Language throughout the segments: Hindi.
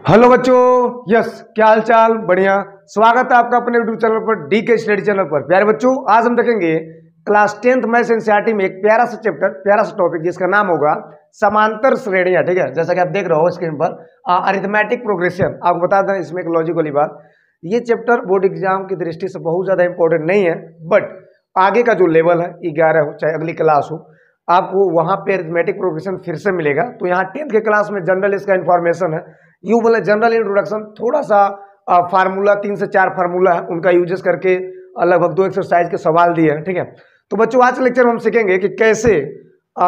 हेलो बच्चों, यस क्या हाल चाल। बढ़िया। स्वागत है आपका अपने यूट्यूब चैनल पर, डीके स्टडी चैनल पर। प्यारे बच्चों, आज हम देखेंगे क्लास 10th मैथ्स एनसीईआरटी में एक प्यारा सा चैप्टर, प्यारा सा टॉपिक जिसका नाम होगा समांतर श्रेणियां। ठीक है, जैसा कि आप देख रहे हो स्क्रीन पर अरिथमेटिक प्रोग्रेशन। आपको बता दें इसमें एक लॉजिक वाली बात, ये चैप्टर बोर्ड एग्जाम की दृष्टि से बहुत ज्यादा इंपॉर्टेंट नहीं है, बट आगे का जो लेवल है 11 हो चाहे अगली क्लास हो, आपको वहां पे अरिथमेटिक प्रोग्रेशन फिर से मिलेगा। तो यहाँ 10th के क्लास में जनरल इसका इन्फॉर्मेशन है, यू बोले जनरल इंट्रोडक्शन, थोड़ा सा फार्मूला 3 से 4 फार्मूला है उनका यूजेस करके लगभग 2 एक्सरसाइज के सवाल दिए हैं। ठीक है, तो बच्चों आज लेक्चर में हम सीखेंगे कि कैसे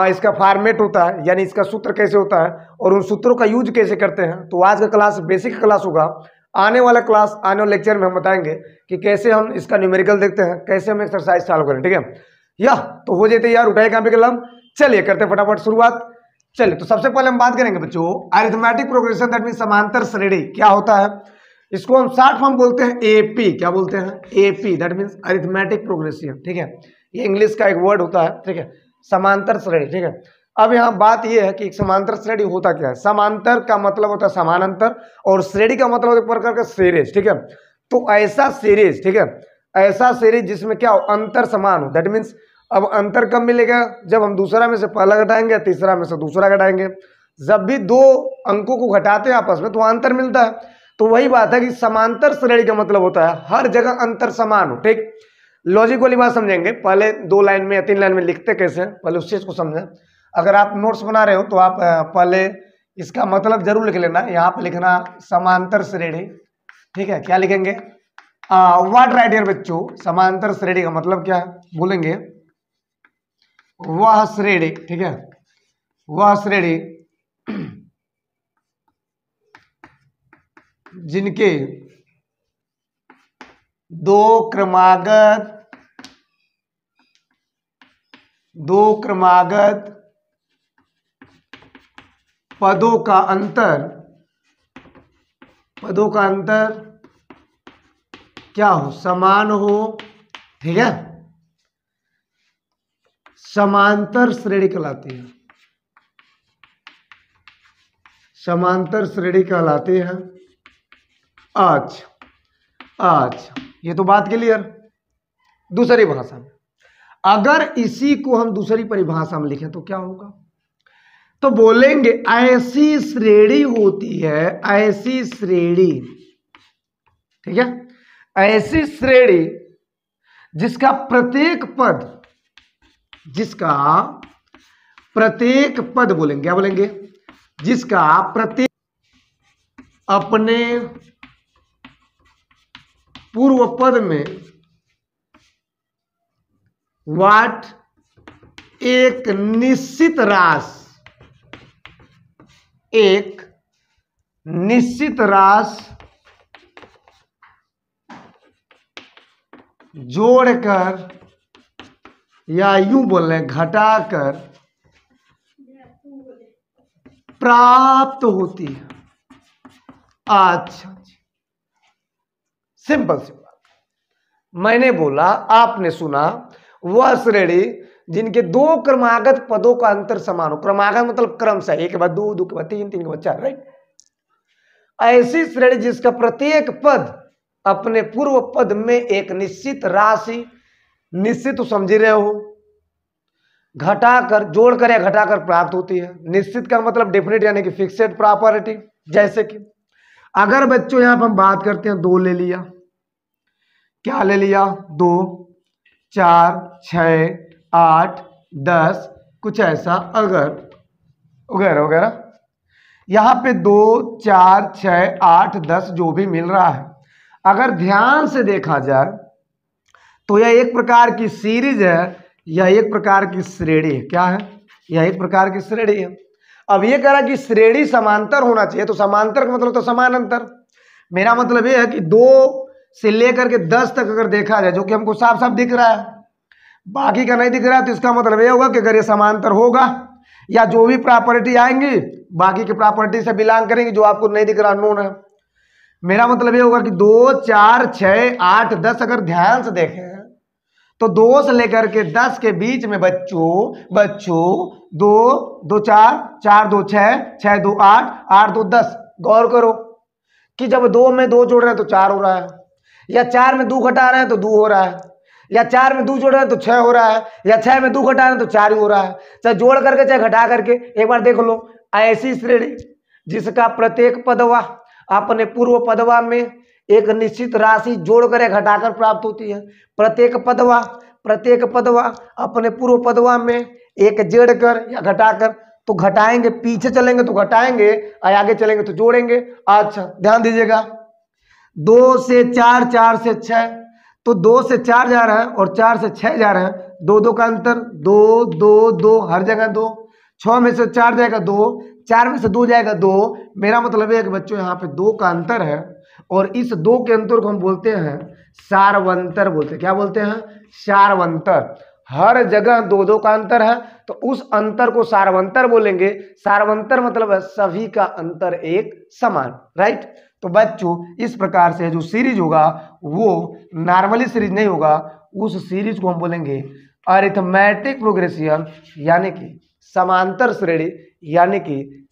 इसका फॉर्मेट होता है, यानी इसका सूत्र कैसे होता है और उन सूत्रों का यूज कैसे करते हैं। तो आज का क्लास बेसिक क्लास होगा। आने वाला लेक्चर में हम बताएंगे कि कैसे हम इसका न्यूमेरिकल देखते हैं, कैसे हम एक्सरसाइज सॉल्व करें। ठीक है, या तो हो जाते यार, उठाए काम पे कलम, चलिए करते हैं फटाफट शुरुआत। चलिए, तो सबसे पहले हम बात करेंगे बच्चों अरिथमेटिक प्रोग्रेशन, दैट मीन समांतर श्रेणी क्या होता है। इसको हम शॉर्ट फॉर्म बोलते हैं एपी। क्या बोलते हैं? AP, that means arithmetic progression. ठीक है, ये इंग्लिश का एक वर्ड होता है। ठीक है, समांतर श्रेणी। ठीक है, अब यहाँ बात यह है कि समांतर श्रेणी होता क्या है। समांतर का मतलब होता है समानांतर और श्रेणी का मतलब होता है एक प्रकार का सीरीज। ठीक है, तो ऐसा सीरीज, ठीक है, ऐसा सीरीज जिसमें क्या हो, अंतर समान हो। दैट मीन्स अब अंतर कब मिलेगा? जब हम दूसरा में से पहला घटाएंगे, तीसरा में से दूसरा घटाएंगे। जब भी दो अंकों को घटाते हैं आपस में तो अंतर मिलता है। तो वही बात है कि समांतर श्रेणी का मतलब होता है हर जगह अंतर समान हो। ठीक, लॉजिक वाली बात समझेंगे। पहले 2 लाइन में या 3 लाइन में लिखते कैसे हैं, पहले उस चीज को समझें। अगर आप नोट्स बना रहे हो तो आप पहले इसका मतलब जरूर लिख लेना। यहाँ पे लिखना समांतर श्रेणी। ठीक है, क्या लिखेंगे? व्हाट राइट हियर बच्चों, समांतर श्रेणी का मतलब क्या है बोलेंगे? वह श्रेणी। ठीक है, वह श्रेणी जिनके दो क्रमागत पदों का अंतर क्या हो, समान हो। ठीक है, समांतर श्रेणी कहलाती है। समांतर श्रेणी कहलाती है। आज ये तो बात क्लियर। दूसरी भाषा में अगर इसी को हम दूसरी परिभाषा में लिखें तो क्या होगा? तो बोलेंगे ऐसी श्रेणी होती है, ऐसी श्रेणी। ठीक है, ऐसी श्रेणी जिसका प्रत्येक पद बोलेंगे, क्या बोलेंगे? जिसका प्रत्येक अपने पूर्व पद में वाट एक निश्चित राशि जोड़कर या यूं बोल रहे घटाकर प्राप्त होती है। अच्छा, सिंपल सी बात। मैंने बोला, आपने सुना, वह श्रेणी जिनके 2 क्रमागत पदों का अंतर समान हो। क्रमागत मतलब क्रम से, 1 के बाद 2, 2 के बाद 3, 3 के बाद 4, राइट। ऐसी श्रेणी जिसका प्रत्येक पद अपने पूर्व पद में एक निश्चित राशि, निश्चित तो समझ रहे हो, घटाकर, जोड़कर या घटाकर प्राप्त होती है। निश्चित का मतलब डेफिनेट यानी कि फिक्सेड प्रॉपर्टी। जैसे कि अगर बच्चों यहां पर हम बात करते हैं, 2 ले लिया, क्या ले लिया? 2, 4, 6, 8, 10, कुछ ऐसा, अगर वगैरह वगैरह, यहां पे 2, 4, 6, 8, 10 जो भी मिल रहा है, अगर ध्यान से देखा जाए तो यह एक प्रकार की सीरीज है, यह एक प्रकार की श्रेणी है। क्या है? यह एक प्रकार की श्रेणी है। अब यह कह रहा है कि श्रेणी समांतर होना चाहिए, तो समांतर का मतलब तो समानांतर। मेरा मतलब यह है कि 2 से लेकर के 10 तक अगर देखा जाए, जो कि हमको साफ साफ दिख रहा है, बाकी का नहीं दिख रहा है, तो इसका मतलब यह होगा कि अगर ये समांतर होगा या जो भी प्रॉपर्टी आएंगी बाकी की प्रॉपर्टी से बिलोंग करेंगी, जो आपको नहीं दिख रहा, नोन है। मेरा मतलब ये होगा कि 2, 4, 6, 8, 10 अगर ध्यान से देखें तो 2 से लेकर के 10 के बीच में बच्चों 2, 2 4, 4 2 6, 6 2 8, 8 2 10। गौर करो, कि जब 2 में 2 जोड़ रहे हैं तो 4 हो रहा है, या 4 में 2 घटा रहे हैं तो 2 हो रहा है, या 4 में 2 जोड़ रहे हैं तो 6 हो रहा है, या 6 में 2 घटा रहे हैं तो 4 ही हो रहा है। चाहे जोड़ करके चाहे घटा करके, एक बार देख लो। ऐसी श्रेणी जिसका प्रत्येक पदवा अपने पूर्व पदवा में एक निश्चित राशि जोड़कर या घटाकर प्राप्त होती है। प्रत्येक पदवा अपने पूर्व पदवा में एक जोड़कर या घटाकर, तो घटाएंगे, पीछे चलेंगे तो घटाएंगे और आगे चलेंगे तो जोड़ेंगे। अच्छा ध्यान दीजिएगा, 2 से 4, 4 से 6, तो 2 से 4 जा रहा है और 4 से 6 जा रहे हैं, 2 2 का अंतर, 2 2 2 हर जगह 2, 6 में से 4 जाएगा 2, 4 में से 2 जाएगा 2। मेरा मतलब है कि बच्चों यहाँ पे 2 का अंतर है और इस 2 के अंतर को हम बोलते हैं सारवंतर बोलते हैं। क्या बोलते हैं? सारवंतर। हर जगह 2 2 का अंतर है तो उस अंतर को सारवंतर बोलेंगे। सारवंतर मतलब है सभी का अंतर एक समान, राइट। तो बच्चों इस प्रकार से जो सीरीज होगा वो नॉर्मली सीरीज नहीं होगा, उस सीरीज को हम बोलेंगे अरिथमेटिक प्रोग्रेशन, यानी कि समांतर श्रेणी, यानी कि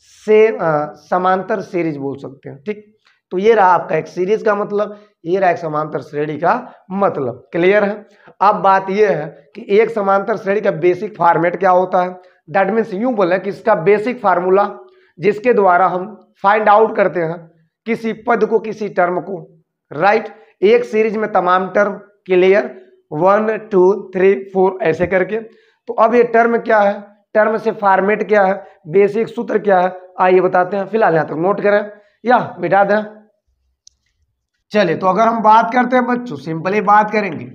समांतर सीरीज बोल सकते हैं। ठीक, तो ये रहा आपका एक सीरीज का मतलब, ये रहा एक समांतर श्रेणी का मतलब। क्लियर है? अब बात ये है कि एक समांतर श्रेणी का बेसिक फॉर्मेट क्या होता है। दैट मीन्स यूं बोले कि इसका बेसिक फार्मूला जिसके द्वारा हम फाइंड आउट करते हैं किसी पद को, किसी टर्म को, राइट। एक सीरीज में तमाम टर्म। क्लियर? 1 2 3 4 ऐसे करके। तो अब ये टर्म क्या है, टर्म से फॉर्मेट क्या है, बेसिक सूत्र क्या है, आइए बताते हैं। फिलहाल यहां तक नोट करें या मिटा दें। चलिए, तो अगर हम बात करते हैं बच्चों, सिंपली बात करेंगे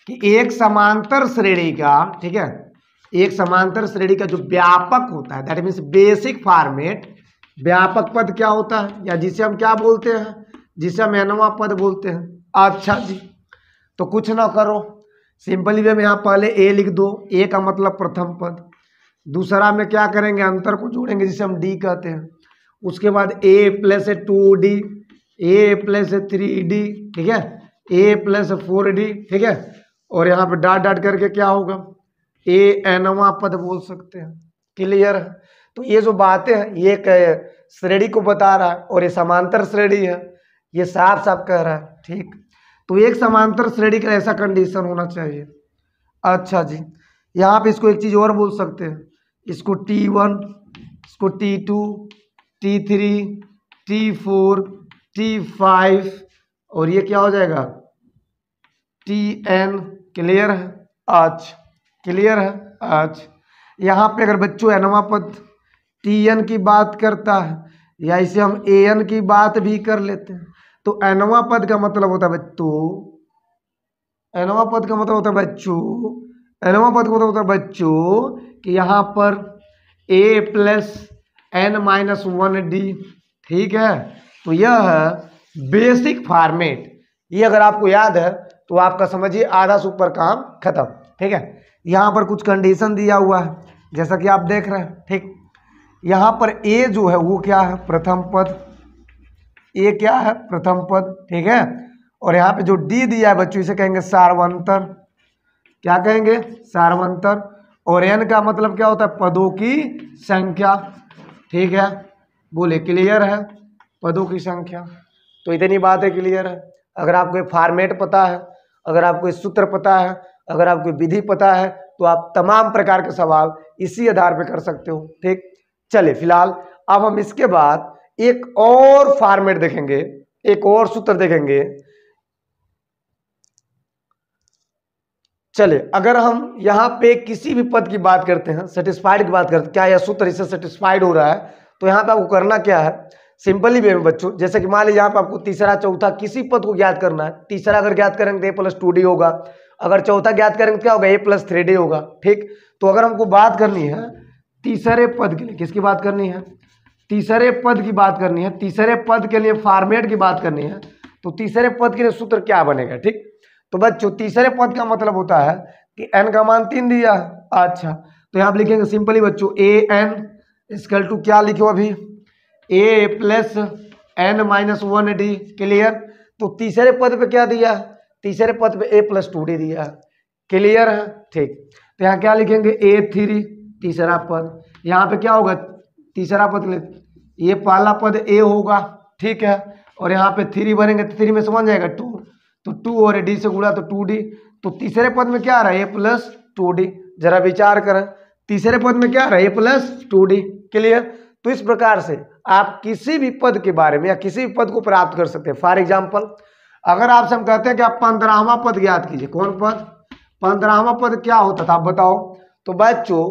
कि एक समांतर श्रेणी का, ठीक है, एक समांतर श्रेणी का जो व्यापक होता है, दैट मीन्स बेसिक फॉर्मेट, व्यापक पद क्या होता है, या जिसे हम क्या बोलते हैं, जिसे हम nवां पद बोलते हैं। अच्छा जी, तो कुछ ना करो, सिंपली वे में यहाँ पहले ए लिख दो। ए का मतलब प्रथम पद। दूसरा में क्या करेंगे, अंतर को जोड़ेंगे जिसे हम डी कहते हैं। उसके बाद a plus 2d, a plus 3d, ठीक है, a प्लस 4d, ठीक है, और यहाँ पे डॉट डॉट करके क्या होगा, a nवां पद बोल सकते हैं। क्लियर है? तो ये जो बातें हैं ये एक श्रेणी को बता रहा है और ये समांतर श्रेणी है, ये साफ साफ कह रहा है। ठीक, तो एक समांतर श्रेणी का ऐसा कंडीशन होना चाहिए। अच्छा जी, यहाँ पे इसको एक चीज और बोल सकते हैं, इसको T1, इसको T2, T3, T4, T5 और ये क्या हो जाएगा, Tn। क्लियर है? आज क्लियर है? आज यहाँ पे अगर बच्चों nवां पद Tn की बात करता है, या इसे हम An की बात भी कर लेते हैं, तो nवां पद का मतलब होता है बच्चों, nवां पद का मतलब होता है बच्चों, nवां पद का मतलब होता है बच्चों कि यहाँ पर a प्लस n-1d। ठीक है, तो यह है बेसिक फॉर्मेट। ये अगर आपको याद है तो आपका समझिए आधा से ऊपर काम खत्म। ठीक है, यहाँ पर कुछ कंडीशन दिया हुआ है जैसा कि आप देख रहे हैं। ठीक, यहाँ पर a जो है वो क्या है, प्रथम पद। a क्या है, प्रथम पद। ठीक है, और यहाँ पे जो d दिया है बच्चों इसे कहेंगे सारवंतर। क्या कहेंगे, सारवंतर। और n का मतलब क्या होता है, पदों की संख्या। ठीक है, बोले क्लियर है, पदों की संख्या। तो इतनी बात है, क्लियर है। अगर आपको फॉर्मेट पता है, अगर आपको सूत्र पता है, अगर आपको विधि पता है, तो आप तमाम प्रकार के सवाल इसी आधार पे कर सकते हो। ठीक, चलिए फिलहाल अब हम इसके बाद एक और फॉर्मेट देखेंगे, एक और सूत्र देखेंगे। चलिए, अगर हम यहाँ पे किसी भी पद की बात करते हैं, सेटिस्फाइड की बात करते हैं, क्या यह सूत्र इससे सेटिस्फाइड हो रहा है, तो यहाँ पे आपको करना क्या है, सिंपली वे में बच्चों, जैसे कि मान लीजिए यहाँ पे आपको तीसरा चौथा किसी पद को ज्ञात करना है। तीसरा अगर ज्ञात करेंगे तो a प्लस 2d होगा, अगर चौथा ज्ञात करेंगे तो क्या होगा, a प्लस 3d होगा। ठीक, तो अगर हमको बात करनी है तीसरे पद के लिए, किसकी बात करनी है, तीसरे पद की बात करनी है, तीसरे पद के लिए फॉर्मेट की बात करनी है, तो तीसरे पद के लिए सूत्र क्या बनेगा। ठीक, तो बच्चों तीसरे पद का मतलब होता है कि n का मान 3 दिया। अच्छा, तो यहाँ आप लिखेंगे सिंपली बच्चों an इक्वल टू क्या लिखो अभी, a प्लस n-1d। क्लियर, तो तीसरे पद पे क्या दिया, तीसरे पद पे a प्लस 2d दिया। क्लियर है? ठीक, तो यहाँ क्या लिखेंगे, a3 तीसरा पद। यहाँ पे क्या होगा, तीसरा पद ले, ये पहला पद a होगा, ठीक है। और यहाँ पे 3 भरेंगे तो 3 में से 1 जाएगा 2, तो 2 और डी से गुणा तो 2d। तो तीसरे पद में क्या आ रहा है, a प्लस 2d। जरा विचार करें, तीसरे पद में क्या आ रहा है, a प्लस 2d। क्लियर। तो इस प्रकार से आप किसी भी पद के बारे में या किसी भी पद को प्राप्त कर सकते हैं। फॉर एग्जाम्पल अगर आपसे हम कहते हैं कि आप 15वां पद ज्ञात कीजिए, कौन पद, 15वां पद क्या होता था आप बताओ। तो बच्चों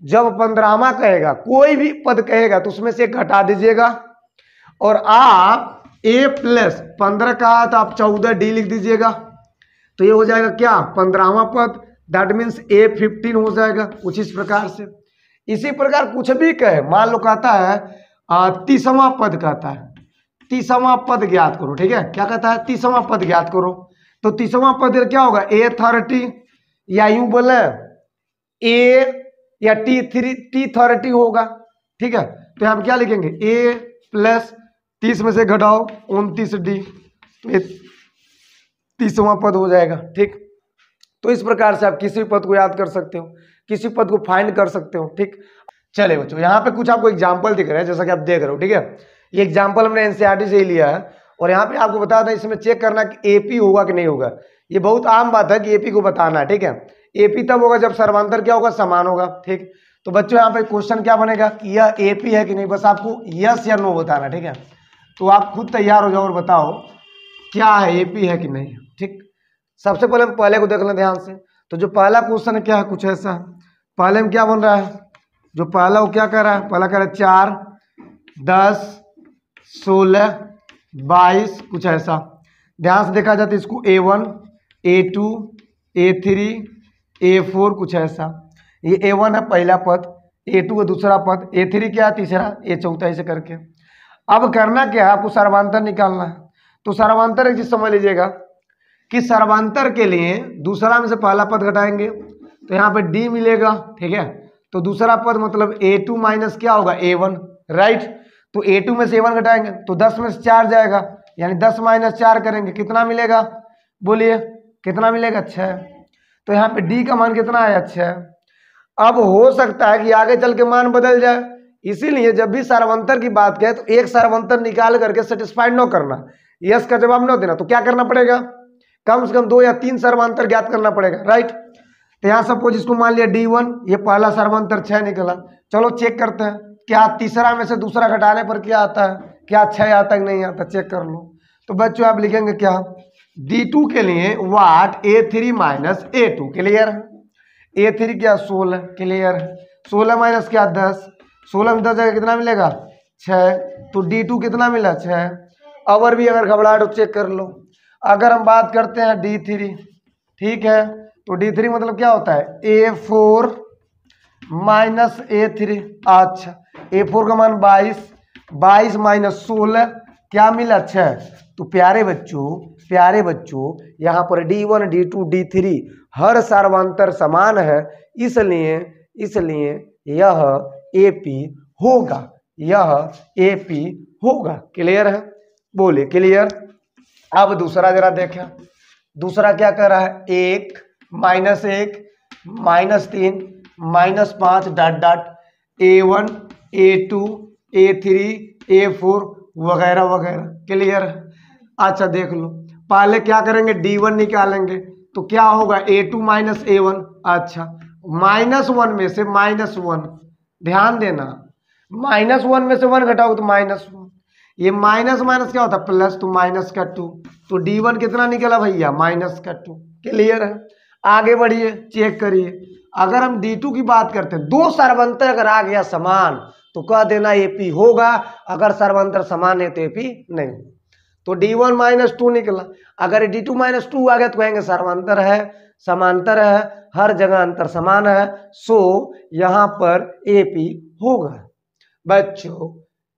जब 15वां कहेगा, कोई भी पद कहेगा तो उसमें से घटा दीजिएगा, और आप a प्लस 15 कहा तो आप 14d लिख दीजिएगा। तो ये हो जाएगा क्या, 15वां पद, दैट मीन्स a15 हो जाएगा। कुछ इस प्रकार से। इसी प्रकार कुछ भी कहे, मान लो कहता है 30वां पद कहता है, 30वां पद ज्ञात करो, ठीक है, क्या कहता है 30वां पद ज्ञात करो। तो 30वां पद क्या होगा, a30, या यूं बोले a या t30 होगा, ठीक है। तो यहाँ पे क्या लिखेंगे, a प्लस 30 में से घटाओ 29d, तो 30वां पद हो जाएगा, ठीक। तो इस प्रकार से आप किसी पद को याद कर सकते हो, किसी पद को फाइंड कर सकते हो, ठीक। चले बच्चों यहाँ पे कुछ आपको एग्जाम्पल दिख रहे हैं, जैसा कि आप देख रहे हो, ठीक है। ये एग्जाम्पल हमने एनसीईआरटी से ही लिया है, और यहाँ पे आपको बता दें इसमें चेक करना कि एपी होगा कि नहीं होगा। ये बहुत आम बात है कि एपी को बताना है, ठीक है। एपी तब होगा जब सर्वांतर क्या होगा, समान होगा, ठीक। तो बच्चों यहाँ पे क्वेश्चन क्या बनेगा कि यह एपी है कि नहीं, बस आपको यस या नो बताना, ठीक है। तो आप खुद तैयार हो जाओ और बताओ क्या है, एपी है कि नहीं, ठीक। सबसे पहले हम पहले को देख लें ध्यान से। तो जो पहला क्वेश्चन है क्या है, कुछ ऐसा, पहले में क्या बन रहा है, जो पहला वो क्या कर रहा है, पहला कह रहा है 4, 10, 16, 22, कुछ ऐसा। ध्यान से देखा जाए तो इसको A1, A2, A3, A4 कुछ ऐसा। ये A1 है पहला पद, A2 है दूसरा पद, A3 क्या है तीसरा, A चौथा, ऐसे करके। अब करना क्या है, आपको सर्वांतर निकालना है। तो सर्वांतर एक चीज समझ लीजिएगा कि सर्वांतर के लिए दूसरा में से पहला पद घटाएंगे तो यहाँ पे D मिलेगा, ठीक है। तो दूसरा पद मतलब A2 माइनस क्या होगा, A1, राइट। तो A2 में से A1 घटाएंगे तो 10 में से 4 जाएगा, यानी 10 माइनस 4 करेंगे, कितना मिलेगा, बोलिए कितना मिलेगा, 6। तो यहाँ पे D का मान कितना आया, 6। अब हो सकता है कि आगे चल के मान बदल जाए, इसीलिए जब भी सर्वांतर की बात करें तो एक सर्वांतर निकाल करके सेटिस्फाइड न करना, यस का जवाब न देना। तो क्या करना पड़ेगा, कम से कम 2 या 3 सर्वांतर ज्ञात करना पड़ेगा, राइट। तो यहाँ सपोज इसको मान लिया D1, ये पहला सर्वांतर 6 निकला। चलो चेक करते हैं क्या तीसरा में से दूसरा घटाने पर क्या आता है, क्या 6 आता है कि नहीं आता, चेक कर लो। तो बच्चों आप लिखेंगे क्या, D2 के लिए वाट A3 माइनस A2, क्लियर है। A3 क्या 16, क्लियर है। 16 माइनस क्या 10, 16 में 10 जगह कितना मिलेगा, 6। तो D2 कितना मिला, 6। और भी अगर घबराहट तो चेक कर लो। अगर हम बात करते हैं D3, ठीक है, तो D3 मतलब क्या होता है, A4 माइनस A3। अच्छा A4 का मान 22, 22 माइनस 16 क्या मिला, 6। तो प्यारे बच्चों यहाँ पर D1, D2, D3 हर सर्वांतर समान है, इसलिए यह AP होगा, यह AP होगा, क्लियर है, बोलिए क्लियर। अब दूसरा जरा देखें, दूसरा क्या कर रहा है, 1, -1, -3, -5 dot dot A1, A2, A3, A4 वगैरह वगैरह, क्लियर है। अच्छा देख लो, पहले क्या करेंगे, D1 निकालेंगे तो क्या होगा, A2 माइनस A1। अच्छा -1 में से -1, ध्यान देना, -1 में से 1 घटाओ तो -1, ये माइनस माइनस क्या होता है, प्लस, तो माइनस का 2। तो D1 कितना निकला भैया, -2, क्लियर है। आगे बढ़िए, चेक करिए, अगर हम D2 की बात करते हैं, 2 सर्वांतर अगर आ गया समान तो कह देना AP होगा, अगर सर्वांतर समान है तो AP नहीं। तो D1 -2 निकला, अगर D2 -2 आ गया तो कहेंगे सर्वांतर है, समांतर है, हर जगह अंतर समान है, सो यहाँ पर AP होगा। बच्चों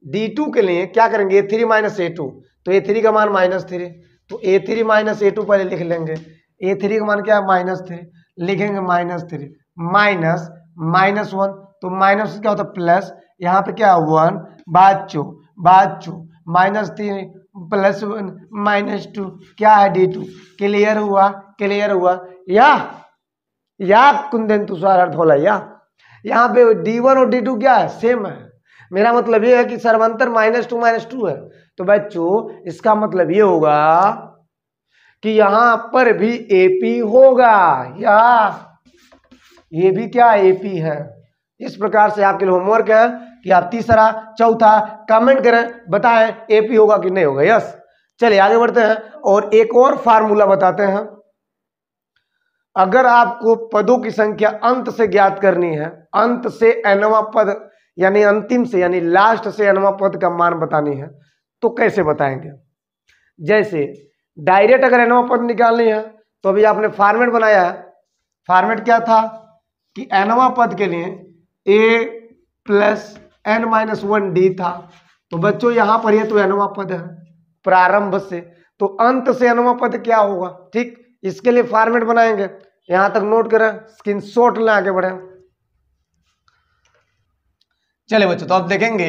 D2 के लिए क्या करेंगे, A3 माइनस A2, तो A3 का मान -3, तो A3 माइनस A2 पहले लिख लेंगे। A3 का मान क्या है, -3, लिखेंगे -3 माइनस -1, तो माइनस क्या होता है, प्लस, यहाँ पे क्या 1, बच्चों -3 + 1 -2 क्या है, D2, क्लियर हुआ या कुंदन तुषार अर्थ होला, या यहाँ पे D1 और D2 क्या है, सेम है, मेरा मतलब ये है कि सर्वांतर -2 है, तो बच्चों इसका मतलब ये होगा कि यहां पर भी एपी होगा, या ये भी क्या एपी है। इस प्रकार से आपके लिए होमवर्क है कि आप तीसरा चौथा कमेंट करें, बताएं एपी होगा कि नहीं होगा। यस, चलिए आगे बढ़ते हैं और एक और फार्मूला बताते हैं। अगर आपको पदों की संख्या अंत से ज्ञात करनी है, अंत से nवां पद यानी अंतिम से यानी लास्ट से nवां पद का मान बतानी है, तो कैसे बताएंगे। जैसे डायरेक्ट अगर nवां पद निकालनी है तो अभी आपने फॉर्मेट बनाया है। फॉर्मेट क्या था कि nवां पद के लिए a प्लस n-1d था, तो बच्चों यहां पर ये तो nवां पद है प्रारंभ से, तो अंत से nवां पद क्या होगा। ठीक, इसके लिए फॉर्मेट बनाएंगे, यहां तक नोट करें, स्क्रीनशॉट लें, आगे बढ़े। चलिए बच्चों, तो अब देखेंगे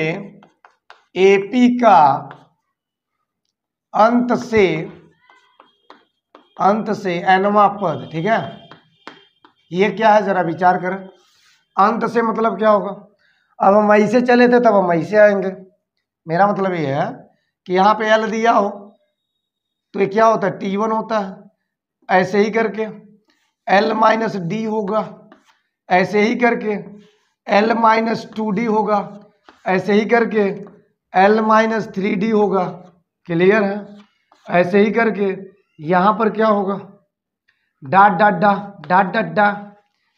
एपी का अंत से nवां पद, ठीक है, ये क्या है जरा विचार करें। अंत से मतलब क्या होगा। अब हम ऐसे चले थे तब हम ऐसे आएंगे, मेरा मतलब ये है कि यहाँ पे L दिया हो तो ये क्या होता है T1 होता है, ऐसे ही करके L-D होगा, ऐसे ही करके L-2D होगा, ऐसे ही करके L-3D होगा। क्लियर है। ऐसे ही करके यहाँ पर क्या होगा dot dot dot dot dot dot,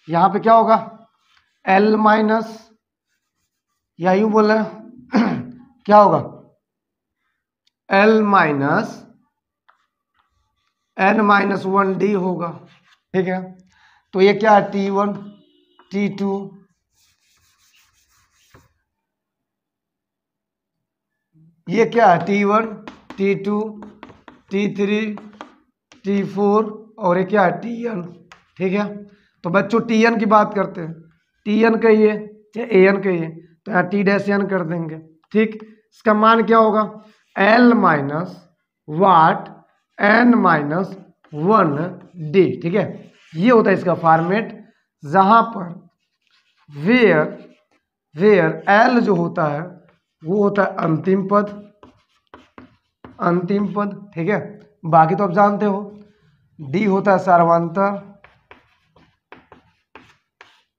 यहाँ पे क्या होगा L- या यूं बोल रहे क्या होगा L-n-1d होगा। ठीक है, तो ये क्या है T1 T2 ये क्या है T1 T2 T3 T4 और ये क्या है Tn। ठीक है, तो बच्चों Tn की बात करते हैं, Tn कहिए या An कहिए, तो यहाँ T-n कर देंगे। ठीक, इसका मान क्या होगा L-वाट n-1d। ठीक है, ये होता है इसका फॉर्मेट, जहां पर वेयर L जो होता है वो होता है अंतिम पद। ठीक है, बाकी तो आप जानते हो। D होता है सर्वांतर,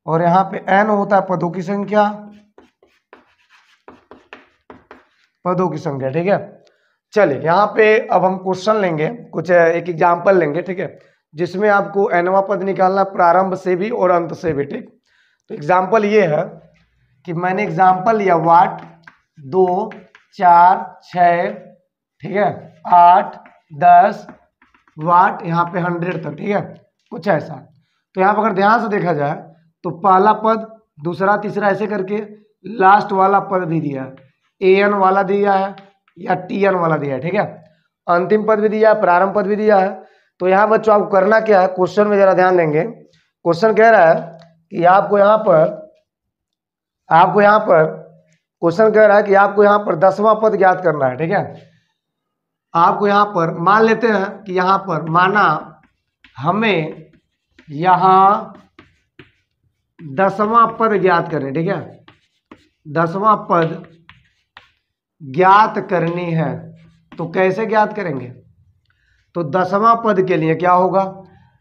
और यहाँ पे n होता है पदों की संख्या। ठीक है, चलिए यहाँ पे अब हम क्वेश्चन लेंगे, कुछ एक एग्जाम्पल लेंगे। ठीक है, जिसमें आपको nवां पद निकालना प्रारंभ से भी और अंत से भी। ठीक, तो एग्जाम्पल ये है कि मैंने एग्जाम्पल लिया वाट 2 4 6, ठीक है 8 10 वाट, यहाँ पे 100 तक। ठीक है, कुछ ऐसा। तो यहाँ पर अगर ध्यान से देखा जाए तो पहला पद दूसरा तीसरा ऐसे करके लास्ट वाला पद भी दिया है, an वाला दिया है या tn वाला दिया है। ठीक है, अंतिम पद भी दिया है, प्रारंभ पद भी दिया है। तो यहाँ बच्चों आपको करना क्या है, क्वेश्चन में जरा ध्यान देंगे। क्वेश्चन कह रहा है कि आपको यहाँ पर 10वां पद ज्ञात करना है। ठीक है, आपको यहाँ पर मान लेते हैं कि यहाँ पर माना हमें यहाँ 10वां पद ज्ञात करें। ठीक है, 10वां पद ज्ञात करनी है, तो कैसे ज्ञात करेंगे। तो 10वां पद के लिए क्या होगा,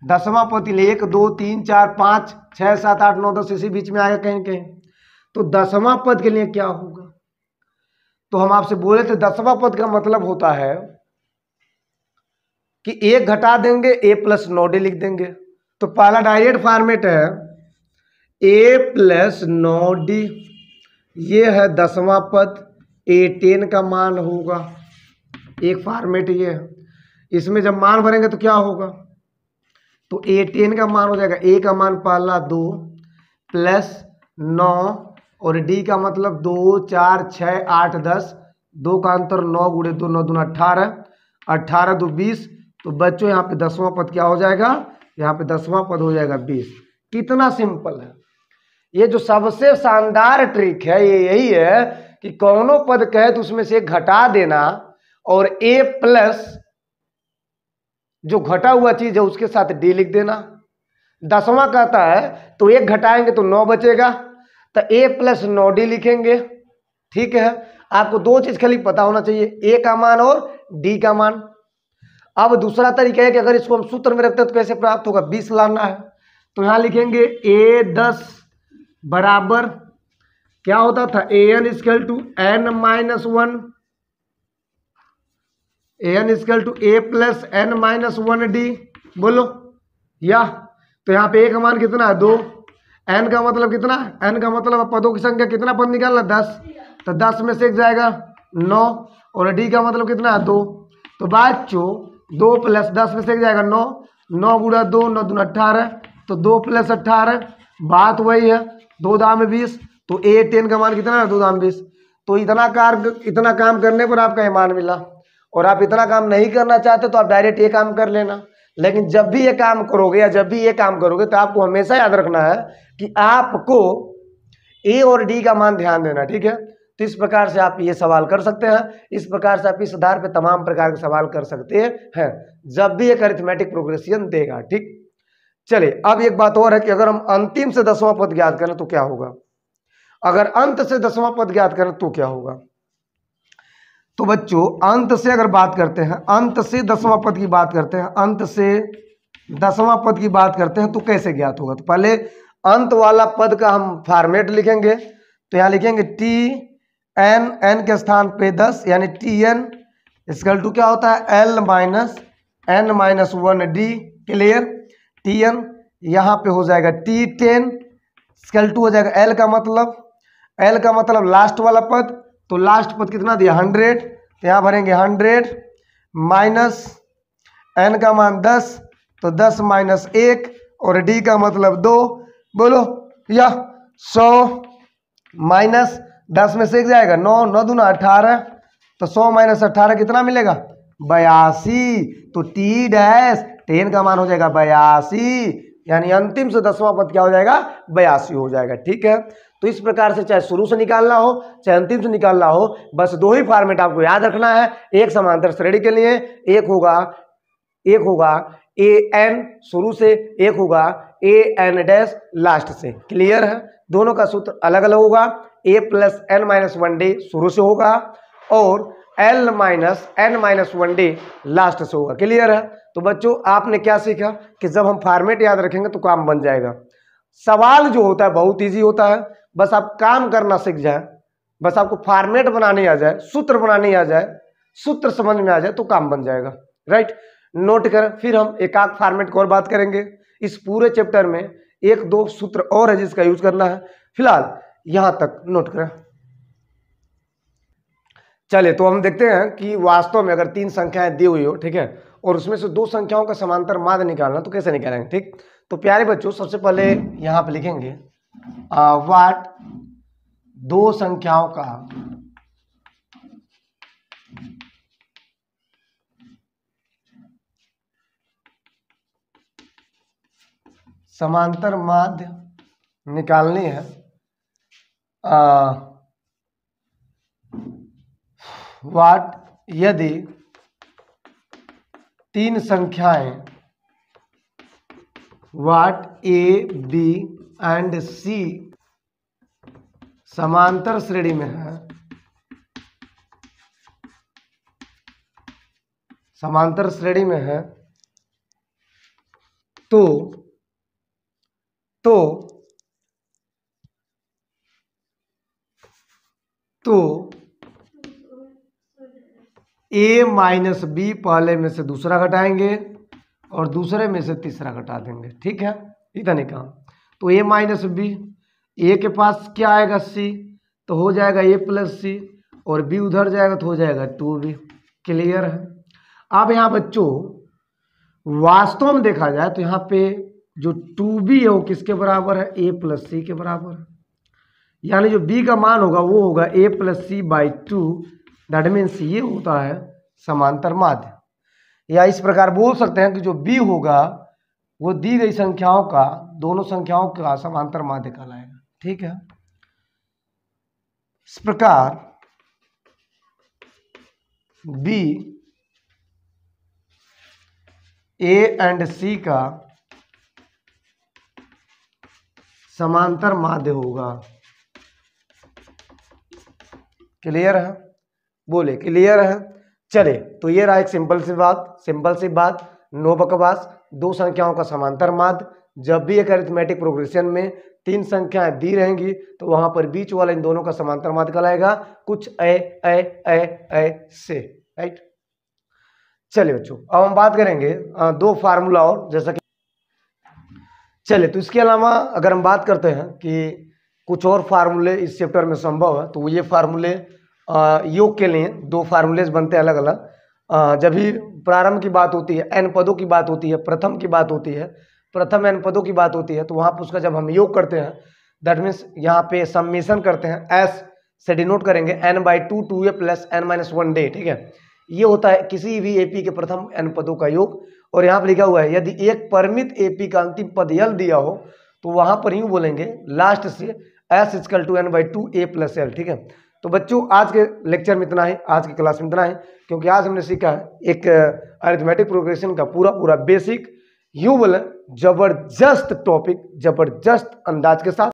10वां पद के लिए 1 2 3 4 5 6 7 8 9 10 इसी बीच में आएगा कहीं कहीं। तो 10वां पद के लिए क्या होगा, तो हम आपसे बोले थे 10वां पद का मतलब होता है कि 1 घटा देंगे a+9d लिख देंगे। तो पहला डायरेक्ट फॉर्मेट है a+9d, ये है 10वां पद, a10 का मान होगा। एक फॉर्मेट ये है, इसमें जब मान भरेंगे तो क्या होगा, तो a10 का मान हो जाएगा, a का मान पहला 2 +9 और d का मतलब 2 4 6 8 10, 2 का अंतर 9 गुणे 2 9 दूना 18, 18 2 20। तो बच्चों यहाँ पे 10वां पद क्या हो जाएगा, यहाँ पे 10वां पद हो जाएगा 20। कितना सिंपल है। ये जो सबसे शानदार ट्रिक है ये यही है कि कौनो पद कहे तो उसमें से घटा देना, और a+ जो घटा हुआ चीज है उसके साथ d लिख देना। 10वां कहता है तो 1 घटाएंगे तो 9 बचेगा, तो a+9d लिखेंगे। ठीक है, आपको दो चीज खाली पता होना चाहिए, ए का मान और डी का मान। अब दूसरा तरीका है कि अगर इसको हम सूत्र में रखते हैं तो कैसे प्राप्त होगा, 20 लाना है। तो यहां लिखेंगे ए 10 बराबर क्या होता था, A N equal to N minus one, A N equal to A plus N minus one D. बोलो या, तो यहाँ पे ए का मान कितना है 2, एन का मतलब कितना है, एन का मतलब पदों की संख्या कितना पद निकालना 10, तो 10 में से एक जाएगा 9, और डी का मतलब कितना है 2, तो बच्चों 2 प्लस 10 में से एक जाएगा 9, 9 गुणा 2 9 दूना 18, तो 2 प्लस 18, बात वही है 2 दाम 20, तो ए 10 का मान कितना है 2 दाम 20। तो इतना काम करने पर आपका ये मान मिला, और आप इतना काम नहीं करना चाहते तो आप डायरेक्ट ये काम कर लेना। लेकिन जब भी ये काम करोगे या जब भी ये काम करोगे तो आपको हमेशा याद रखना है कि आपको ए और डी का मान ध्यान देना, ठीक है। तो इस प्रकार से आप ये सवाल कर सकते हैं, इस प्रकार से आप इस आधार पे तमाम प्रकार के सवाल कर सकते हैं जब भी एक अरिथमेटिक प्रोग्रेशन देगा, ठीक। चलिए अब एक बात और है कि अगर हम अंतिम से 10वां पद ज्ञात करें तो क्या होगा, अगर अंत से 10वां पद ज्ञात करें तो क्या होगा। तो बच्चों अंत से अगर बात करते हैं, अंत से 10वां पद की बात करते हैं, अंत से 10वां पद की बात करते हैं तो कैसे ज्ञात होगा। तो पहले अंत वाला पद का हम फॉर्मेट लिखेंगे, तो यहां लिखेंगे टी एन, एन के स्थान पे 10 यानी टी एन इक्वल टू क्या होता है L minus N minus one D. Clear, T N यहाँ पे हो जाएगा टी 10 इक्वल टू हो जाएगा एल का मतलब लास्ट वाला पद, तो लास्ट पद कितना दिया 100, तो यहाँ भरेंगे 100 माइनस एन का मान 10, तो 10 माइनस 1, और डी का मतलब 2। बोलो या 100 माइनस 10 में से एक जाएगा 9, 9 दूना 18, तो 100 माइनस 18 कितना मिलेगा 82, तो टी डैश 10 का मान हो जाएगा 82, यानी अंतिम से 10वां पद क्या हो जाएगा 82 हो जाएगा, ठीक है। तो इस प्रकार से चाहे शुरू से निकालना हो चाहे अंतिम से निकालना हो, बस दो ही फॉर्मेट आपको याद रखना है, एक समांतर श्रेणी के लिए एक होगा ए एन शुरू से, एक होगा ए एन डैश लास्ट से। क्लियर है, दोनों का सूत्र अलग अलग होगा, A plus N minus one D शुरू से होगा और L minus N minus one D last से होगा। क्लियर है। तो बच्चों आपने क्या सीखा कि जब हम फॉर्मेट याद रखेंगे तो काम बन जाएगा। सवाल जो होता है बहुत इजी होता है, बस आप काम करना सीख जाए, बस आपको फॉर्मेट बनाने आ जाए, सूत्र बनाने आ जाए, सूत्र समझ में आ जाए तो काम बन जाएगा। राइट, नोट कर, फिर हम एक आध फॉर्मेट को और बात करेंगे। इस पूरे चैप्टर में एक दो सूत्र और है जिसका यूज करना है, फिलहाल यहां तक नोट करें। चलिए तो हम देखते हैं कि वास्तव में अगर तीन संख्याएं दी हुई हो, ठीक है, और उसमें से दो संख्याओं का समांतर माध्य निकालना तो कैसे निकालेंगे। ठीक, तो प्यारे बच्चों सबसे पहले यहां पे लिखेंगे वाट दो संख्याओं का समांतर माध्य निकालनी है। वाट यदि तीन संख्याएं वाट ए बी एंड सी समांतर श्रेणी में है, समांतर श्रेणी में है तो ए माइनस बी पहले में से दूसरा घटाएंगे और दूसरे में से तीसरा घटा देंगे। ठीक है, इतना नहीं काम। तो ए माइनस बी, ए के पास क्या आएगा सी, तो हो जाएगा ए प्लस सी, और बी उधर जाएगा तो हो जाएगा 2b। क्लियर है। अब यहाँ बच्चों वास्तव में देखा जाए तो यहाँ पे जो 2b है वो किसके बराबर है, ए प्लस सी के बराबर है। यानी जो b का मान होगा वो होगा A plus C by 2। That means ये होता है समांतर माध्य, या इस प्रकार बोल सकते हैं कि जो b होगा वो दी गई संख्याओं का, दोनों संख्याओं का समांतर माध्य कहलाएगा। ठीक है, इस प्रकार b a एंड c का समांतर माध्य होगा। क्लियर है? बोले क्लियर है। चले तो ये रहा एक सिंपल सी बात, नो बकवास। दो संख्याओं का समांतर माध्य, जब भी एक अरिथमेटिक प्रोग्रेशन में तीन संख्याएं दी रहेंगी तो वहां पर बीच वाला इन दोनों का समांतर माध्य कहलाएगा कुछ ए से, राइट। चलिए बच्चों अब हम बात करेंगे दो फार्मूला और, जैसा कि चलिए तो इसके अलावा अगर हम बात करते हैं कि कुछ और फार्मूले इस चैप्टर में संभव है, तो ये फार्मूले योग के लिए दो फार्मूलेज बनते हैं अलग अलग। जब भी प्रारंभ की बात होती है, एन पदों की बात होती है, प्रथम की बात होती है, प्रथम एन पदों की बात होती है, तो वहाँ पर उसका जब हम योग करते हैं, दैट मीन्स यहाँ पे सम्मेशन करते हैं, एस से डिनोट करेंगे n/2 2a plus n-1 day, ठीक है। ये होता है किसी भी एपी के प्रथम एन पदों का योग। और यहाँ पर लिखा हुआ है यदि एक परिमित एपी का अंतिम पद यल दिया हो तो वहाँ पर यूँ बोलेंगे लास्ट से s = n/2 a + l, ठीक है। तो बच्चों आज के लेक्चर में इतना है, आज की क्लास में इतना है, क्योंकि आज हमने सीखा एक अरिथमेटिक प्रोग्रेशन का पूरा बेसिक, यूं बोले जबरदस्त टॉपिक, जबरदस्त अंदाज के साथ।